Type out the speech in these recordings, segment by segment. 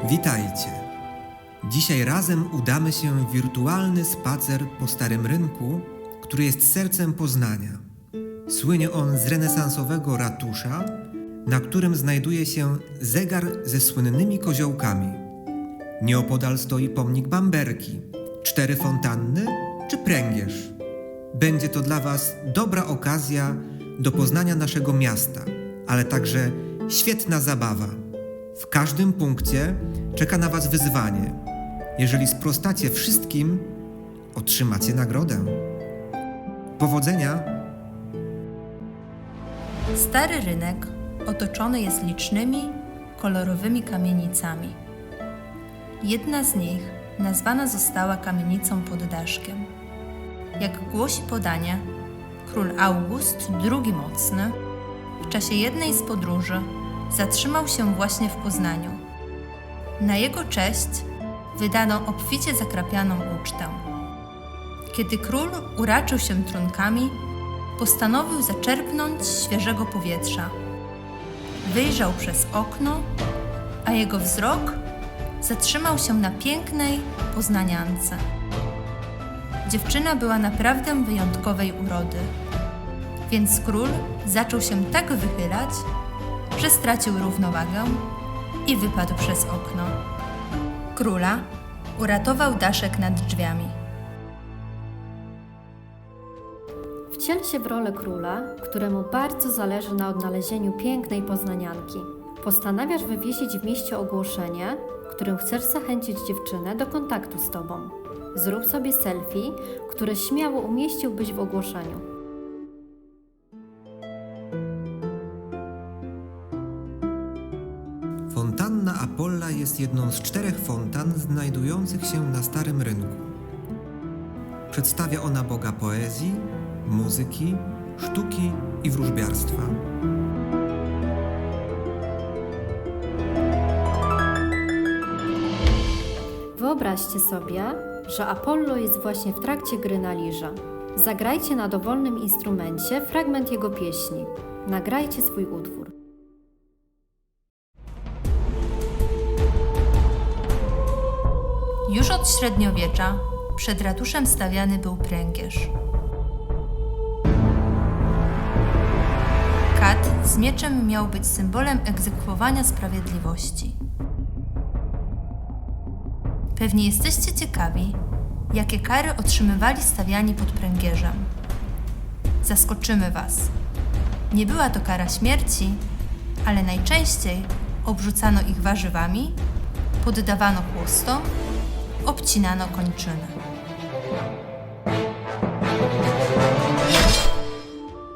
Witajcie! Dzisiaj razem udamy się w wirtualny spacer po Starym Rynku, który jest sercem Poznania. Słynie on z renesansowego ratusza, na którym znajduje się zegar ze słynnymi koziołkami. Nieopodal stoi pomnik Bamberki, 4 fontanny czy pręgierz. Będzie to dla Was dobra okazja do poznania naszego miasta, ale także świetna zabawa. W każdym punkcie czeka na Was wyzwanie. Jeżeli sprostacie wszystkim, otrzymacie nagrodę. Powodzenia! Stary Rynek otoczony jest licznymi, kolorowymi kamienicami. Jedna z nich nazwana została kamienicą pod Daszkiem. Jak głosi podanie, król August II Mocny w czasie jednej z podróży zatrzymał się właśnie w Poznaniu. Na jego cześć wydano obficie zakrapianą ucztę. Kiedy król uraczył się trunkami, postanowił zaczerpnąć świeżego powietrza. Wyjrzał przez okno, a jego wzrok zatrzymał się na pięknej poznaniance. Dziewczyna była naprawdę wyjątkowej urody, więc król zaczął się tak wychylać, że stracił równowagę i wypadł przez okno. Króla uratował daszek nad drzwiami. Wciel się w rolę króla, któremu bardzo zależy na odnalezieniu pięknej poznanianki. Postanawiasz wywiesić w mieście ogłoszenie, którym chcesz zachęcić dziewczynę do kontaktu z tobą. Zrób sobie selfie, które śmiało umieściłbyś w ogłoszeniu. Fontanna Apolla jest jedną z 4 fontan znajdujących się na Starym Rynku. Przedstawia ona Boga poezji, muzyki, sztuki i wróżbiarstwa. Wyobraźcie sobie, że Apollo jest właśnie w trakcie gry na lirze. Zagrajcie na dowolnym instrumencie fragment jego pieśni. Nagrajcie swój utwór. Już od średniowiecza przed ratuszem stawiany był pręgierz. Kat z mieczem miał być symbolem egzekwowania sprawiedliwości. Pewnie jesteście ciekawi, jakie kary otrzymywali stawiani pod pręgierzem. Zaskoczymy Was. Nie była to kara śmierci, ale najczęściej obrzucano ich warzywami, poddawano chłostom, obcinano kończyny.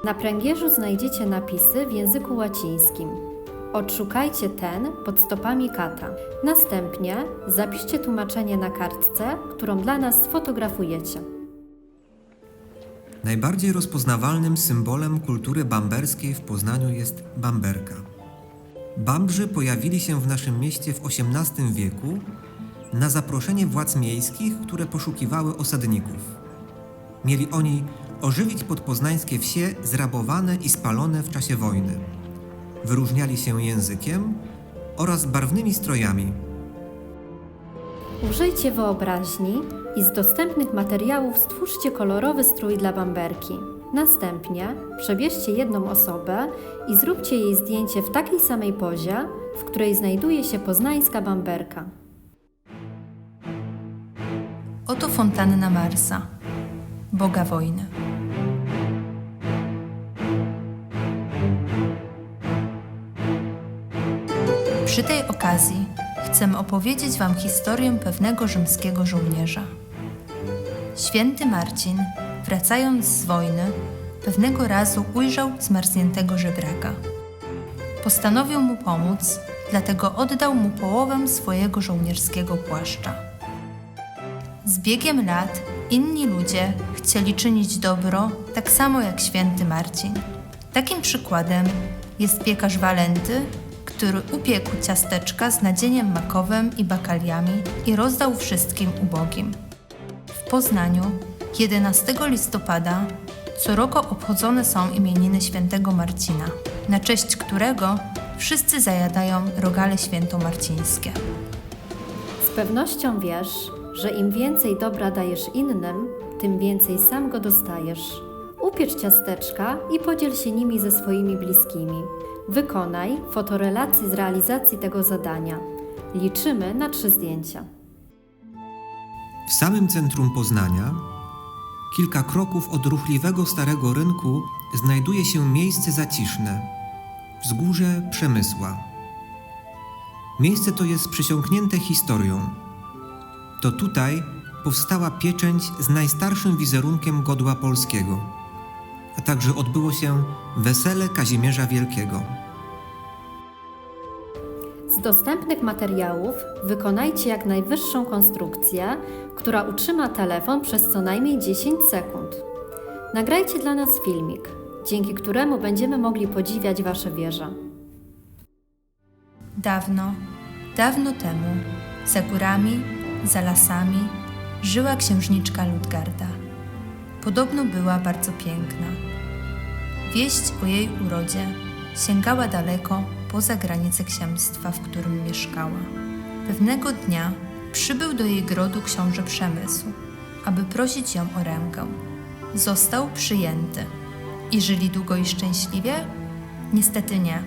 Na pręgierzu znajdziecie napisy w języku łacińskim. Odszukajcie ten pod stopami kata. Następnie zapiszcie tłumaczenie na kartce, którą dla nas sfotografujecie. Najbardziej rozpoznawalnym symbolem kultury bamberskiej w Poznaniu jest bamberka. Bambrzy pojawili się w naszym mieście w XVIII wieku na zaproszenie władz miejskich, które poszukiwały osadników. Mieli oni ożywić podpoznańskie wsie zrabowane i spalone w czasie wojny. Wyróżniali się językiem oraz barwnymi strojami. Użyjcie wyobraźni i z dostępnych materiałów stwórzcie kolorowy strój dla bamberki. Następnie przebierzcie jedną osobę i zróbcie jej zdjęcie w takiej samej pozie, w której znajduje się poznańska bamberka. Oto fontanna Marsa, boga wojny. Przy tej okazji chcę opowiedzieć Wam historię pewnego rzymskiego żołnierza. Święty Marcin, wracając z wojny, pewnego razu ujrzał zmarzniętego żebraka. Postanowił mu pomóc, dlatego oddał mu połowę swojego żołnierskiego płaszcza. Z biegiem lat inni ludzie chcieli czynić dobro tak samo jak święty Marcin. Takim przykładem jest piekarz Walenty, który upiekł ciasteczka z nadzieniem makowym i bakaliami i rozdał wszystkim ubogim. W Poznaniu 11 listopada co roku obchodzone są imieniny świętego Marcina, na cześć którego wszyscy zajadają rogale świętomarcińskie. pewnością wiesz, że im więcej dobra dajesz innym, tym więcej sam go dostajesz. Upiecz ciasteczka i podziel się nimi ze swoimi bliskimi. Wykonaj fotorelację z realizacji tego zadania. Liczymy na 3 zdjęcia. W samym centrum Poznania, kilka kroków od ruchliwego Starego Rynku, znajduje się miejsce zaciszne – Wzgórze Przemysła. Miejsce to jest przesiąknięte historią. To tutaj powstała pieczęć z najstarszym wizerunkiem godła polskiego, a także odbyło się wesele Kazimierza Wielkiego. Z dostępnych materiałów wykonajcie jak najwyższą konstrukcję, która utrzyma telefon przez co najmniej 10 sekund. Nagrajcie dla nas filmik, dzięki któremu będziemy mogli podziwiać Wasze wieże. Dawno, dawno temu, za górami, za lasami, żyła księżniczka Ludgarda. Podobno była bardzo piękna. Wieść o jej urodzie sięgała daleko poza granice księstwa, w którym mieszkała. Pewnego dnia przybył do jej grodu książę Przemysł, aby prosić ją o rękę. Został przyjęty. I żyli długo i szczęśliwie? Niestety nie.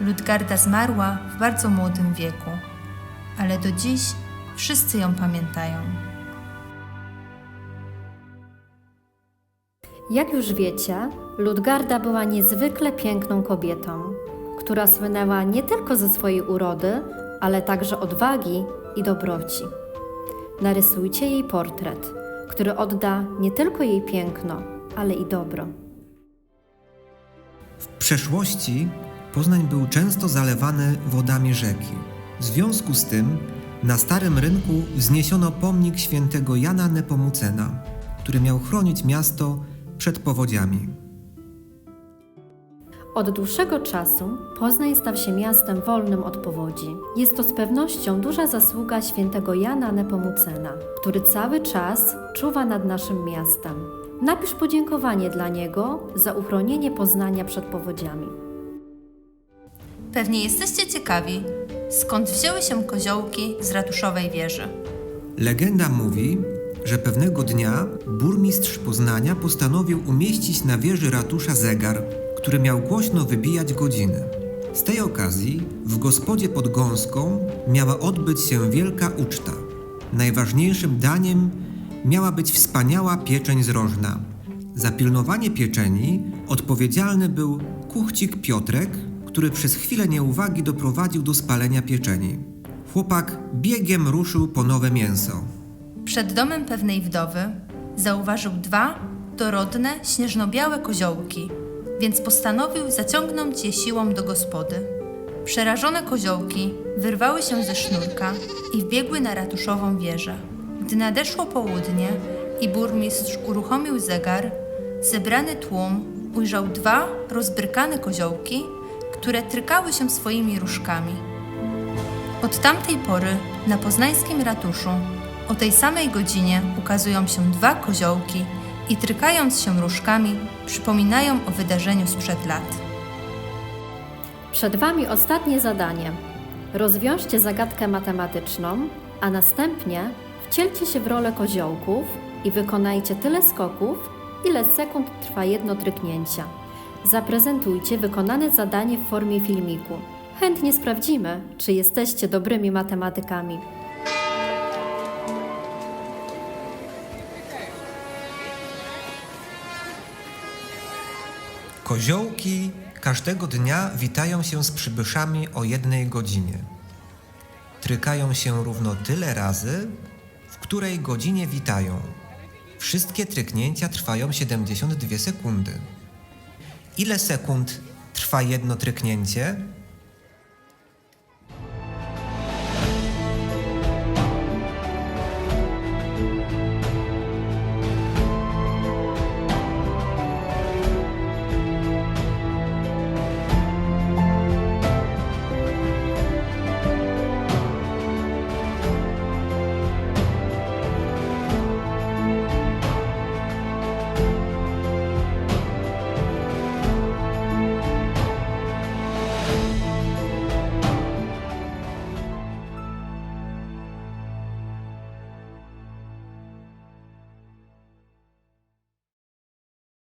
Ludgarda zmarła w bardzo młodym wieku, ale do dziś wszyscy ją pamiętają. Jak już wiecie, Ludgarda była niezwykle piękną kobietą, która słynęła nie tylko ze swojej urody, ale także odwagi i dobroci. Narysujcie jej portret, który odda nie tylko jej piękno, ale i dobro. W przeszłości Poznań był często zalewany wodami rzeki. W związku z tym na Starym Rynku wzniesiono pomnik świętego Jana Nepomucena, który miał chronić miasto przed powodziami. Od dłuższego czasu Poznań stał się miastem wolnym od powodzi. Jest to z pewnością duża zasługa świętego Jana Nepomucena, który cały czas czuwa nad naszym miastem. Napisz podziękowanie dla niego za uchronienie Poznania przed powodziami. Pewnie jesteście ciekawi, skąd wzięły się koziołki z ratuszowej wieży. Legenda mówi, że pewnego dnia burmistrz Poznania postanowił umieścić na wieży ratusza zegar, który miał głośno wybijać godziny. Z tej okazji w gospodzie pod Gąską miała odbyć się wielka uczta. Najważniejszym daniem miała być wspaniała pieczeń zrożna. Za pilnowanie pieczeni odpowiedzialny był kuchcik Piotrek, który przez chwilę nieuwagi doprowadził do spalenia pieczeni. Chłopak biegiem ruszył po nowe mięso. Przed domem pewnej wdowy zauważył 2 dorodne, śnieżno-białe koziołki, więc postanowił zaciągnąć je siłą do gospody. Przerażone koziołki wyrwały się ze sznurka i wbiegły na ratuszową wieżę. Gdy nadeszło południe i burmistrz uruchomił zegar, zebrany tłum ujrzał 2 rozbrykane koziołki, które trykały się swoimi różkami. Od tamtej pory na poznańskim ratuszu o tej samej godzinie ukazują się 2 koziołki i trykając się różkami przypominają o wydarzeniu sprzed lat. Przed Wami ostatnie zadanie. Rozwiążcie zagadkę matematyczną, a następnie wcielcie się w rolę koziołków i wykonajcie tyle skoków, ile sekund trwa jedno tryknięcie. Zaprezentujcie wykonane zadanie w formie filmiku. Chętnie sprawdzimy, czy jesteście dobrymi matematykami. Koziołki każdego dnia witają się z przybyszami o 1 godzinie. Trykają się równo tyle razy, w której godzinie witają. Wszystkie tryknięcia trwają 72 sekundy. Ile sekund trwa jedno tryknięcie?